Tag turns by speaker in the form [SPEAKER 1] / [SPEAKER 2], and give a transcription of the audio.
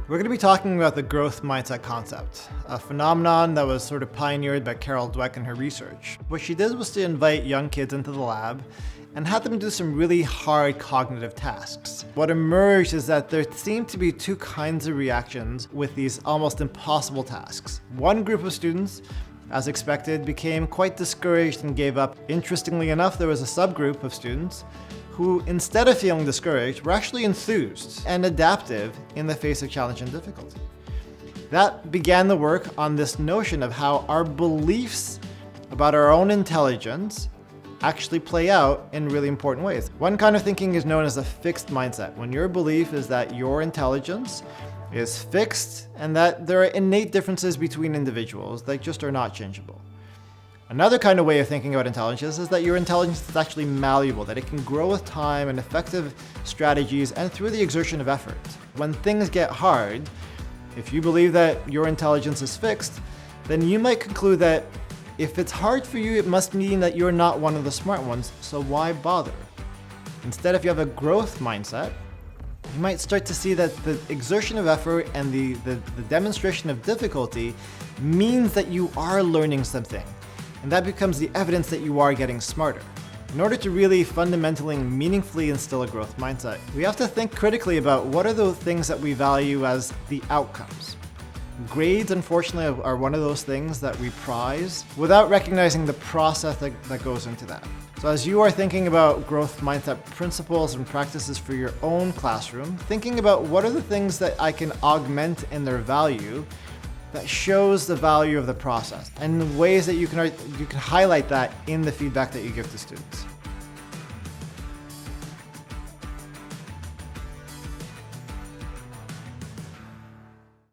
[SPEAKER 1] We're going to be talking about the growth mindset concept, a phenomenon that was sort of pioneered by Carol Dweck in her research. What she did was to invite young kids into the lab and had them do some really hard cognitive tasks. What emerged is that there seemed to be two kinds of reactions with these almost impossible tasks. One group of students, as expected, became quite discouraged and gave up. Interestingly enough, there was a subgroup of students who, instead of feeling discouraged, were actually enthused and adaptive in the face of challenge and difficulty. That began the work on this notion of how our beliefs about our own intelligence actually play out in really important ways. One kind of thinking is known as a fixed mindset, when your belief is that your intelligence is fixed and that there are innate differences between individuals that just are not changeable. Another kind of way of thinking about intelligence is that your intelligence is actually malleable, that it can grow with time and effective strategies and through the exertion of effort. When things get hard, if you believe that your intelligence is fixed, then you might conclude that if it's hard for you, it must mean that you're not one of the smart ones, so why bother? Instead, if you have a growth mindset, you might start to see that the exertion of effort and the demonstration of difficulty means that you are learning something. And that becomes the evidence that you are getting smarter. In order to really fundamentally and meaningfully instill a growth mindset, we have to think critically about what are the things that we value as the outcomes. Grades, unfortunately, are one of those things that we prize without recognizing the process that goes into that. So as you are thinking about growth mindset principles and practices for your own classroom, thinking about what are the things that I can augment in their value that shows the value of the process, and ways that you can highlight that in the feedback that you give to students.